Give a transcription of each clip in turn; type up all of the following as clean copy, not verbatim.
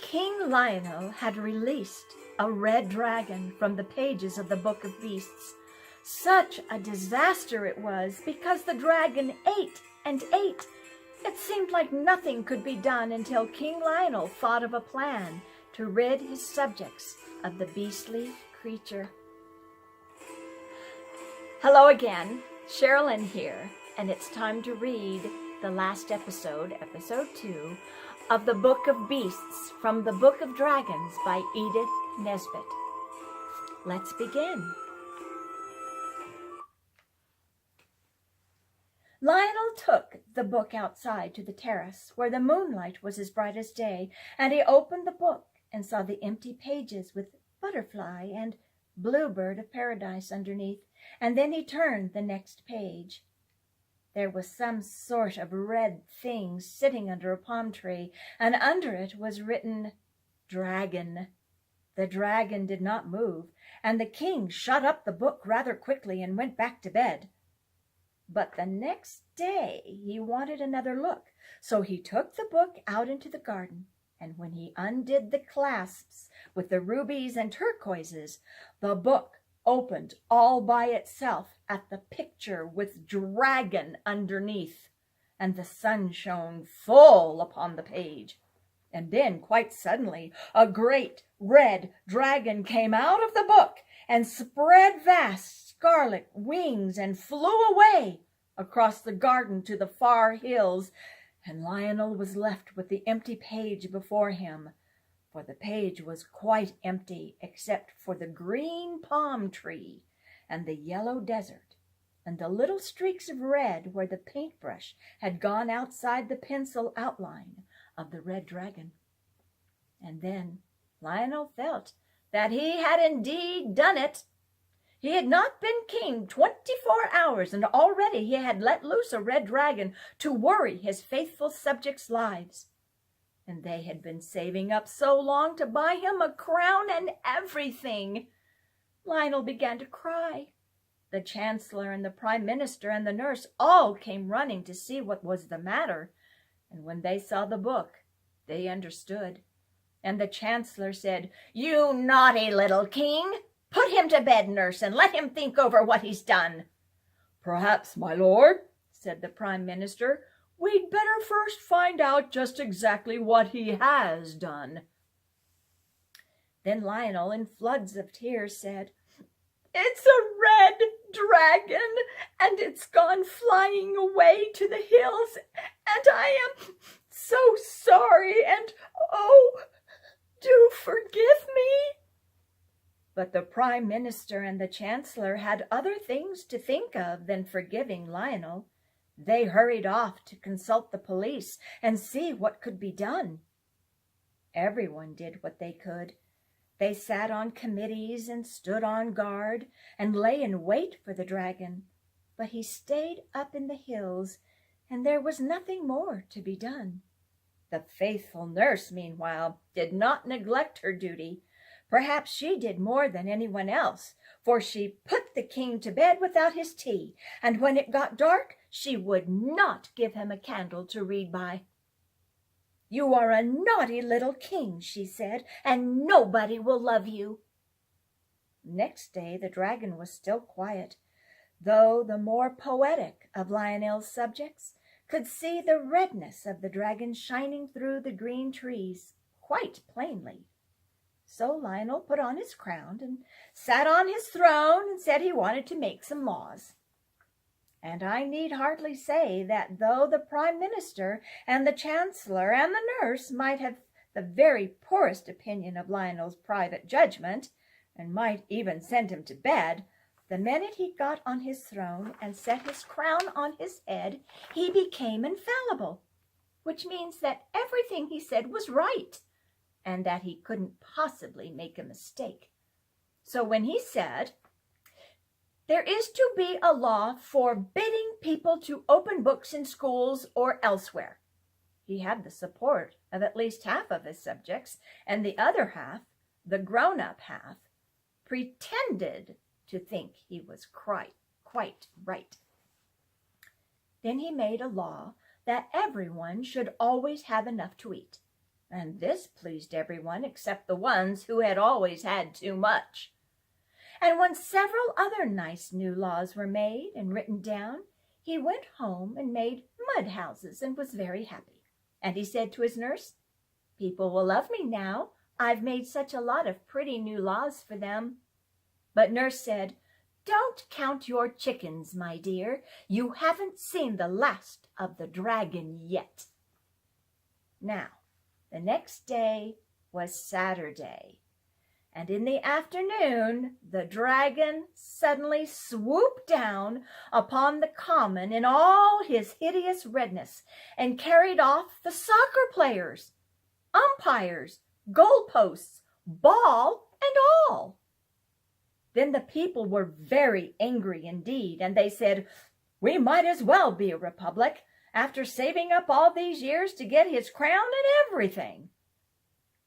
King Lionel had released a red dragon from the pages of the Book of Beasts. Such a disaster it was, because the dragon ate and ate. It seemed like nothing could be done until King Lionel thought of a plan to rid his subjects of the beastly creature. Hello again, Sherlynn here, and it's time to read the last episode, episode 2, of the Book of Beasts from the Book of Dragons by Edith Nesbit. Let's begin. Lionel took the book outside to the terrace, where the moonlight was as bright as day, and he opened the book and saw the empty pages with butterfly and bluebird of paradise underneath, and then he turned the next page. There was some sort of red thing sitting under a palm tree, and under it was written, "Dragon." The dragon did not move, and the king shut up the book rather quickly and went back to bed. But the next day he wanted another look, so he took the book out into the garden, and when he undid the clasps with the rubies and turquoises, the book opened all by itself at the picture with dragon underneath, and the sun shone full upon the page. And then, quite suddenly, a great red dragon came out of the book and spread vast scarlet wings and flew away across the garden to the far hills, and Lionel was left with the empty page before him, for the page was quite empty except for the green palm tree and the yellow desert and the little streaks of red where the paintbrush had gone outside the pencil outline of the red dragon. And then Lionel felt that he had indeed done it. He had not been king 24 hours, and already he had let loose a red dragon to worry his faithful subjects' lives. And they had been saving up so long to buy him a crown and everything. Lionel began to cry. The chancellor and the prime minister and the nurse all came running to see what was the matter, and when they saw the book, they understood. And the chancellor said, "You naughty little king! Put him to bed, nurse, and let him think over what he's done." "Perhaps, my lord," said the prime minister, "we'd better first find out just exactly what he has done." Then Lionel, in floods of tears, said, "It's a red dragon, and it's gone flying away to the hills, and I am so sorry, and oh, do forgive me." But the prime minister and the chancellor had other things to think of than forgiving Lionel. They hurried off to consult the police and see what could be done. Everyone did what they could. They sat on committees and stood on guard and lay in wait for the dragon, but he stayed up in the hills, and there was nothing more to be done. The faithful nurse, meanwhile, did not neglect her duty. Perhaps she did more than anyone else, for she put the king to bed without his tea, and when it got dark, she would not give him a candle to read by. "You are a naughty little king," she said, "and nobody will love you." Next day the dragon was still quiet, though the more poetic of Lionel's subjects could see the redness of the dragon shining through the green trees quite plainly. So Lionel put on his crown and sat on his throne and said he wanted to make some laws. And I need hardly say that though the prime minister and the chancellor and the nurse might have the very poorest opinion of Lionel's private judgment, and might even send him to bed, the minute he got on his throne and set his crown on his head, he became infallible, which means that everything he said was right, and that he couldn't possibly make a mistake. So when he said, "There is to be a law forbidding people to open books in schools or elsewhere," he had the support of at least half of his subjects, and the other half, the grown-up half, pretended to think he was quite right. Then he made a law that everyone should always have enough to eat, and this pleased everyone except the ones who had always had too much. And when several other nice new laws were made and written down, he went home and made mud houses and was very happy. And he said to his nurse, "People will love me now. I've made such a lot of pretty new laws for them." But nurse said, "Don't count your chickens, my dear. You haven't seen the last of the dragon yet." Now, the next day was Saturday, and in the afternoon the dragon suddenly swooped down upon the common in all his hideous redness and carried off the soccer players, umpires, goalposts, ball, and all. Then the people were very angry indeed, and they said, "We might as well be a republic, after saving up all these years to get his crown and everything."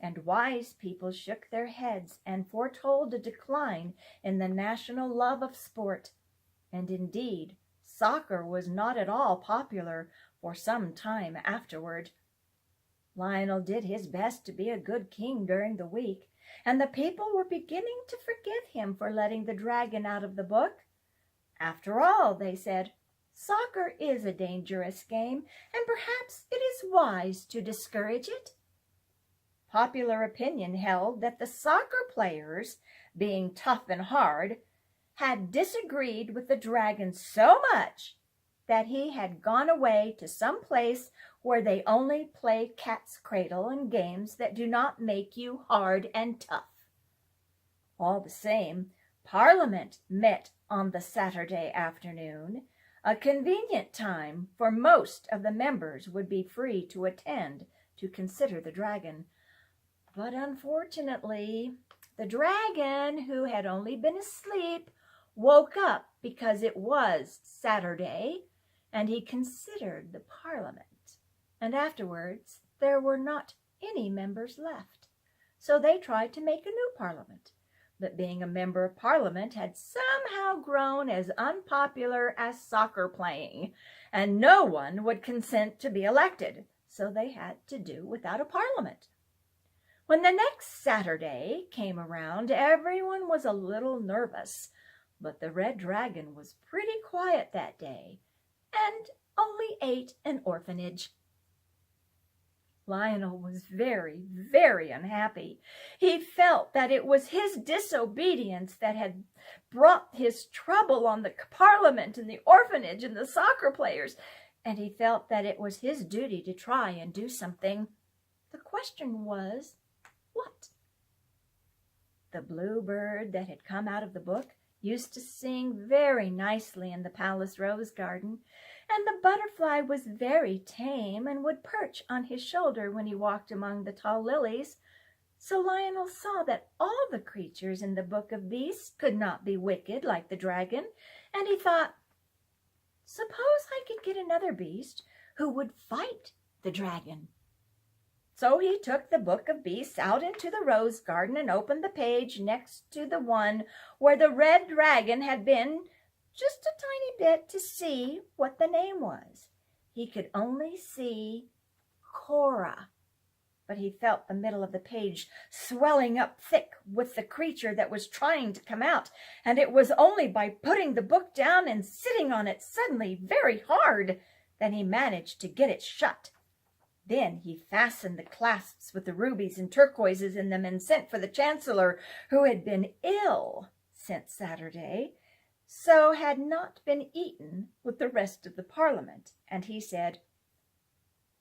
And wise people shook their heads and foretold a decline in the national love of sport. And indeed, soccer was not at all popular for some time afterward. Lionel did his best to be a good king during the week, and the people were beginning to forgive him for letting the dragon out of the book. After all, they said, soccer is a dangerous game, and perhaps it is wise to discourage it. Popular opinion held that the soccer players, being tough and hard, had disagreed with the dragon so much that he had gone away to some place where they only play cat's cradle and games that do not make you hard and tough. All the same, Parliament met on the Saturday afternoon, a convenient time, for most of the members would be free to attend to consider the dragon. But unfortunately, the dragon, who had only been asleep, woke up because it was Saturday, and he considered the Parliament. And afterwards there were not any members left. So they tried to make a new Parliament. But being a member of Parliament had somehow grown as unpopular as soccer playing, and no one would consent to be elected, so they had to do without a Parliament. When the next Saturday came around, everyone was a little nervous, but the Red Dragon was pretty quiet that day, and only ate an orphanage. Lionel was very, very unhappy. He felt that it was his disobedience that had brought his trouble on the Parliament and the orphanage and the soccer players, and he felt that it was his duty to try and do something. The question was, what? The bluebird that had come out of the book used to sing very nicely in the palace rose garden, and the butterfly was very tame and would perch on his shoulder when he walked among the tall lilies. So Lionel saw that all the creatures in the book of beasts could not be wicked like the dragon, and he thought, suppose I could get another beast who would fight the dragon. So he took the book of beasts out into the rose garden and opened the page next to the one where the red dragon had been, just a tiny bit, to see what the name was. He could only see Cora, but he felt the middle of the page swelling up thick with the creature that was trying to come out, and it was only by putting the book down and sitting on it suddenly very hard that he managed to get it shut. Then he fastened the clasps with the rubies and turquoises in them and sent for the Chancellor, who had been ill since Saturday, so had not been eaten with the rest of the Parliament. And he said,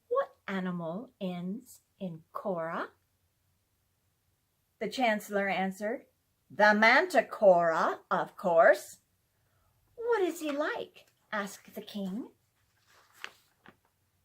"What animal ends in Cora?" The Chancellor answered, "The manticora, of course." "What is he like?" asked the king.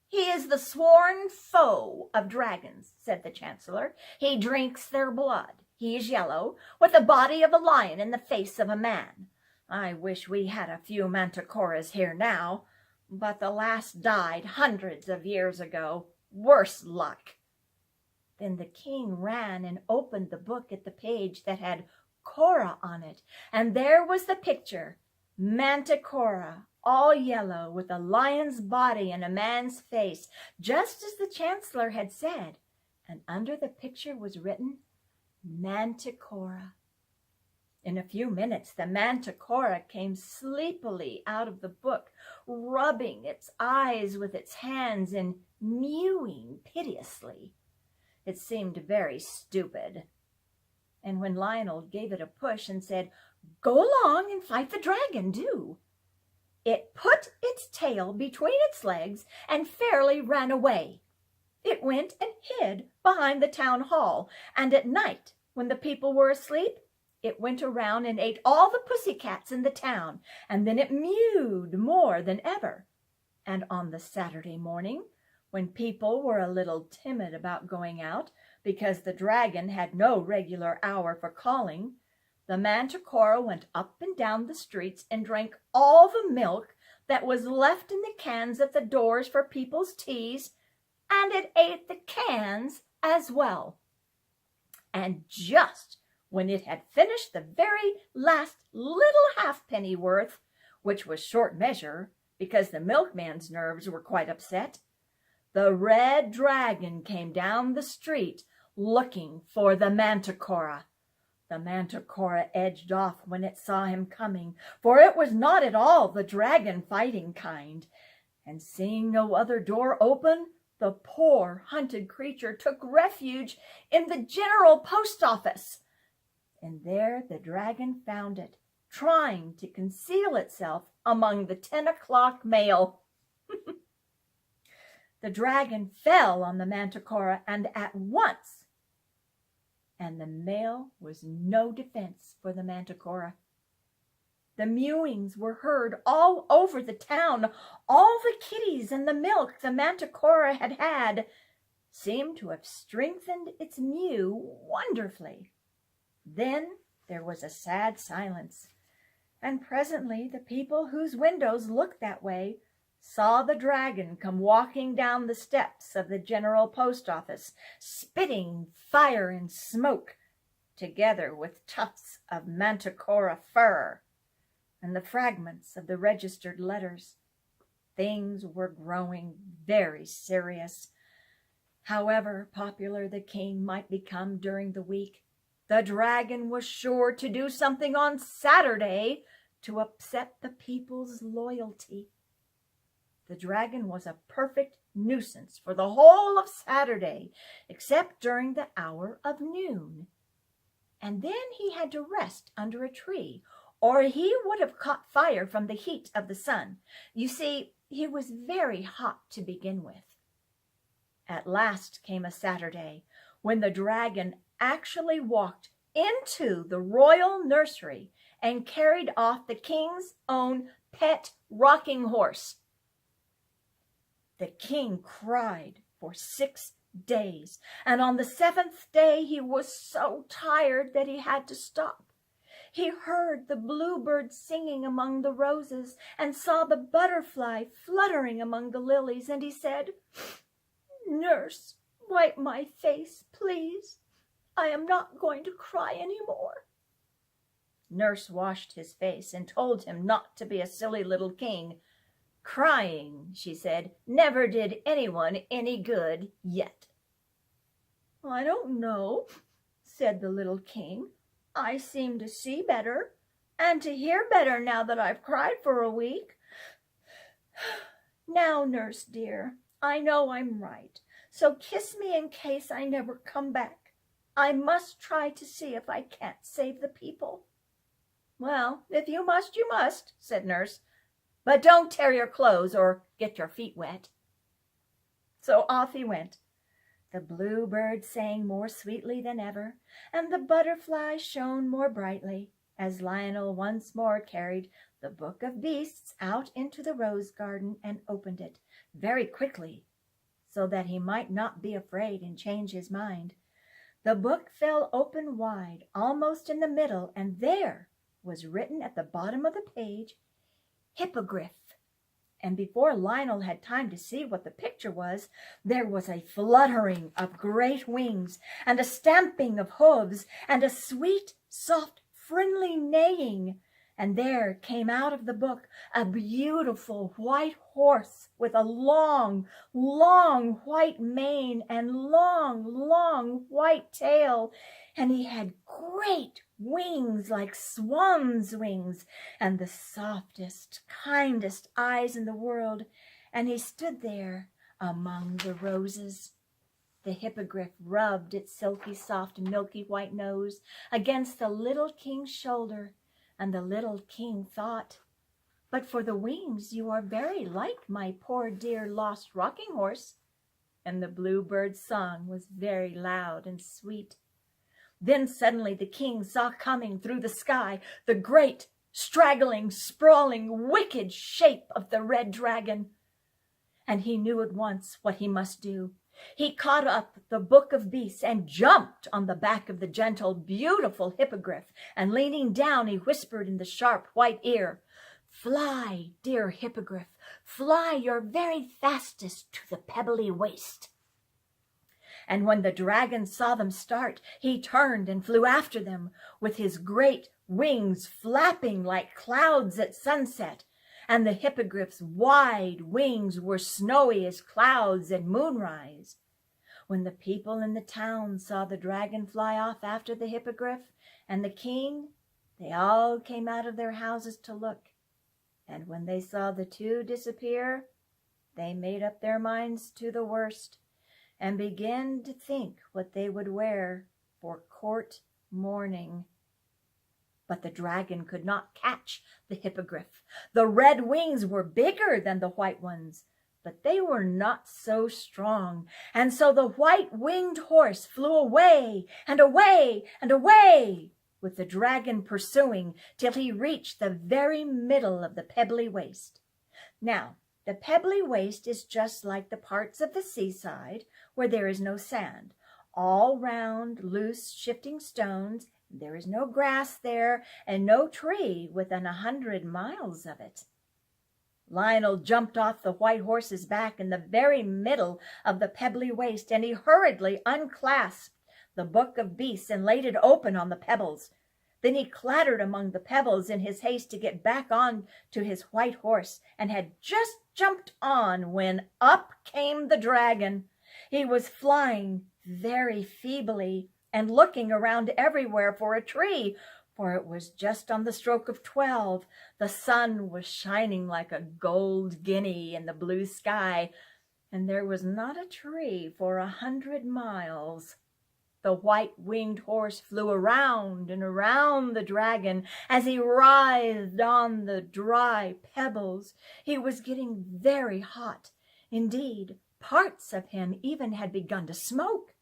"He is the sworn foe of dragons," said the Chancellor. "He drinks their blood. He is yellow, with the body of a lion and the face of a man. I wish we had a few manticoras here now, but the last died hundreds of years ago. Worse luck." Then the king ran and opened the book at the page that had Cora on it, and there was the picture, Manticora, all yellow, with a lion's body and a man's face, just as the Chancellor had said. and under the picture was written, Manticora. In a few minutes, the Manticora came sleepily out of the book, rubbing its eyes with its hands and mewing piteously. It seemed very stupid. And when Lionel gave it a push and said, "Go along and fight the dragon, do," it put its tail between its legs and fairly ran away. It went and hid behind the town hall, and at night, when the people were asleep, it went around and ate all the pussycats in the town, and then it mewed more than ever. And on the Saturday morning, when people were a little timid about going out because the dragon had no regular hour for calling, the Manticora went up and down the streets and drank all the milk that was left in the cans at the doors for people's teas, and it ate the cans as well. And just when it had finished the very last little halfpenny worth, which was short measure because the milkman's nerves were quite upset, the red dragon came down the street looking for the Manticora. The Manticora edged off when it saw him coming, for it was not at all the dragon fighting kind. And seeing no other door open, the poor hunted creature took refuge in the general post office. And there the dragon found it, trying to conceal itself among the 10 o'clock mail. The dragon fell on the Manticora, and at once, and the mail was no defense for the Manticora. The mewings were heard all over the town. All the kitties and the milk the Manticora had had seemed to have strengthened its mew wonderfully. Then there was a sad silence, and presently the people whose windows looked that way saw the dragon come walking down the steps of the general post office, spitting fire and smoke, together with tufts of Manticora fur and the fragments of the registered letters. Things were growing very serious. However popular the king might become during the week, the dragon was sure to do something on Saturday to upset the people's loyalty. The dragon was a perfect nuisance for the whole of Saturday, except during the hour of noon. And then he had to rest under a tree, or he would have caught fire from the heat of the sun. You see, he was very hot to begin with. At last came a Saturday when the dragon actually walked into the royal nursery and carried off the king's own pet rocking horse. The king cried for 6 days, and on the 7th day he was so tired that he had to stop. He heard the bluebird singing among the roses and saw the butterfly fluttering among the lilies, and he said, "Nurse, wipe my face, please. I am not going to cry any more." Nurse washed his face and told him not to be a silly little king. "Crying," she said, "never did anyone any good yet." "I don't know," said the little king. "I seem to see better and to hear better now that I've cried for a week. Now, nurse dear, I know I'm right, so kiss me in case I never come back. I must try to see if I can't save the people." "Well, if you must, you must," said Nurse. "But don't tear your clothes or get your feet wet." So off he went. The bluebird sang more sweetly than ever, and the butterfly shone more brightly, as Lionel once more carried the Book of Beasts out into the rose garden and opened it very quickly, so that he might not be afraid and change his mind. The book fell open wide, almost in the middle, and there was written at the bottom of the page, "Hippogriff." And before Lionel had time to see what the picture was, there was a fluttering of great wings, and a stamping of hooves, and a sweet, soft, friendly neighing, And there came out of the book a beautiful white horse with a long, long white mane and long, long white tail. And he had great wings like swan's wings and the softest, kindest eyes in the world. And he stood there among the roses. The hippogriff rubbed its silky, soft, milky white nose against the little king's shoulder. And the little king thought, "But for the wings you are very like my poor dear lost rocking horse." And the bluebird's song was very loud and sweet. Then suddenly the king saw coming through the sky the great, straggling, sprawling, wicked shape of the red dragon. And he knew at once what he must do. He caught up the book of beasts and jumped on the back of the gentle, beautiful hippogriff, and leaning down, he whispered in the sharp white ear, "Fly, dear hippogriff, fly your very fastest to the pebbly waste." And when the dragon saw them start, he turned and flew after them, with his great wings flapping like clouds at sunset, and the hippogriff's wide wings were snowy as clouds at moonrise. When the people in the town saw the dragon fly off after the hippogriff and the king, they all came out of their houses to look. And when they saw the two disappear, they made up their minds to the worst and began to think what they would wear for court mourning. But the dragon could not catch the hippogriff. The red wings were bigger than the white ones, but they were not so strong. And so the white-winged horse flew away and away and away, with the dragon pursuing till he reached the very middle of the pebbly waste. Now, the pebbly waste is just like the parts of the seaside where there is no sand, all round, loose, shifting stones. There is no grass there, and no tree within 100 miles of it. Lionel jumped off the white horse's back in the very middle of the pebbly waste, and he hurriedly unclasped the book of beasts and laid it open on the pebbles. Then he clattered among the pebbles in his haste to get back on to his white horse, and had just jumped on when up came the dragon. He was flying very feebly and looking around everywhere for a tree, for it was just on the stroke of 12. The sun was shining like a gold guinea in the blue sky, and there was not a tree for 100 miles. The white-winged horse flew around and around the dragon as he writhed on the dry pebbles. He was getting very hot. Indeed, parts of him even had begun to smoke.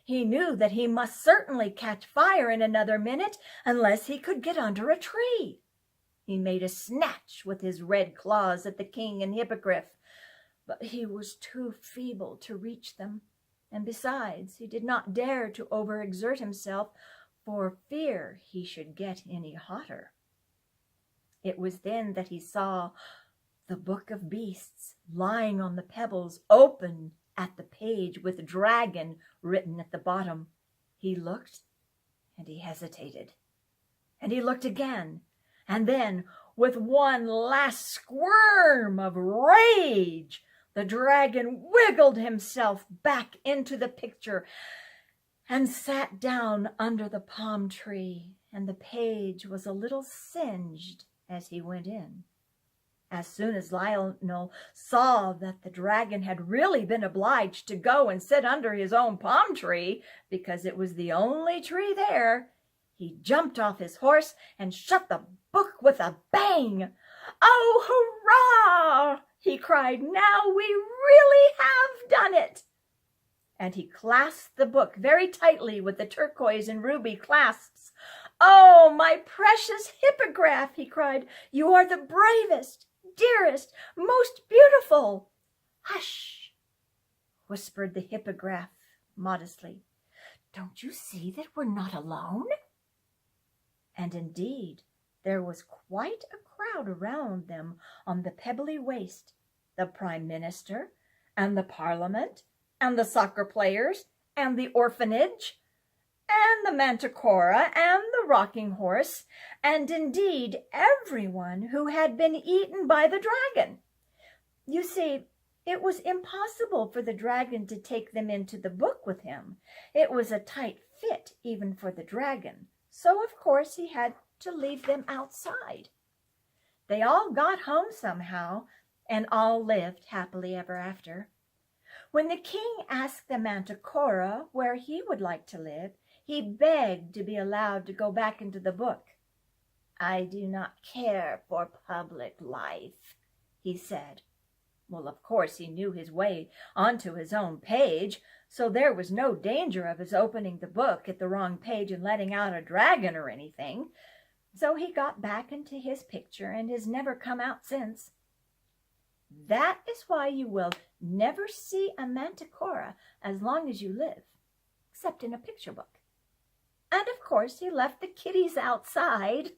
He knew that he must certainly catch fire in another minute unless he could get under a tree. He made a snatch with his red claws at the king and hippogriff, but he was too feeble to reach them, and besides, he did not dare to overexert himself for fear he should get any hotter. It was then that he saw the book of beasts lying on the pebbles, open at the page with dragon written at the bottom. He looked and he hesitated, and he looked again, and then with one last squirm of rage, the dragon wiggled himself back into the picture and sat down under the palm tree, and the page was a little singed as he went in. As soon as Lionel saw that the dragon had really been obliged to go and sit under his own palm tree, because it was the only tree there, he jumped off his horse and shut the book with a bang. "Oh, hurrah!" he cried. "Now we really have done it." And he clasped the book very tightly with the turquoise and ruby clasps. "Oh, my precious hippogriff," he cried, "you are the bravest, dearest, most beautiful." "Hush," whispered the hippogriff modestly. "Don't you see that we're not alone?" And indeed, there was quite a crowd around them on the pebbly waste. The Prime Minister, and the Parliament, and the soccer players, and the orphanage, and the manticora, and the rocking horse, and indeed everyone who had been eaten by the dragon. You see, it was impossible for the dragon to take them into the book with him. It was a tight fit even for the dragon, so of course he had to leave them outside. They all got home somehow, and all lived happily ever after. When the king asked the manticora where he would like to live, he begged to be allowed to go back into the book. "I do not care for public life," he said. Well, of course, he knew his way onto his own page, so there was no danger of his opening the book at the wrong page and letting out a dragon or anything. So he got back into his picture and has never come out since. That is why you will never see a manticora as long as you live, except in a picture book. And of course he left the kitties outside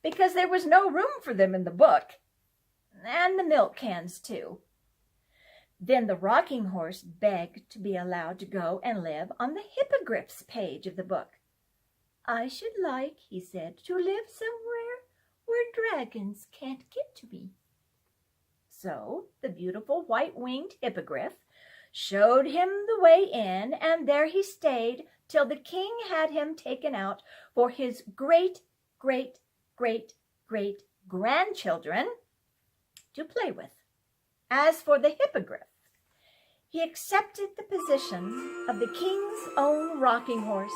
because there was no room for them in the book, and the milk cans too. Then the rocking horse begged to be allowed to go and live on the hippogriff's page of the book. "I should like," he said, "to live somewhere where dragons can't get to me." So the beautiful white-winged hippogriff showed him the way in, and there he stayed till the king had him taken out for his great-great-great-great-grandchildren to play with. As for the hippogriff, he accepted the position of the king's own rocking horse,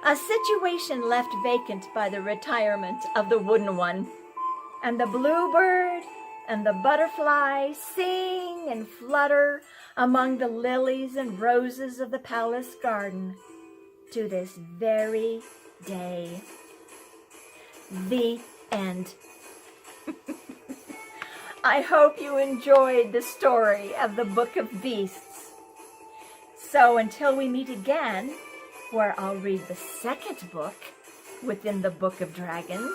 a situation left vacant by the retirement of the wooden one. And the bluebird and the butterfly sing and flutter among the lilies and roses of the palace garden to this very day. The end. I hope you enjoyed the story of the Book of Beasts. So until we meet again, where I'll read the second book within the Book of Dragons,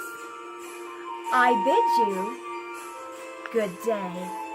I bid you good day.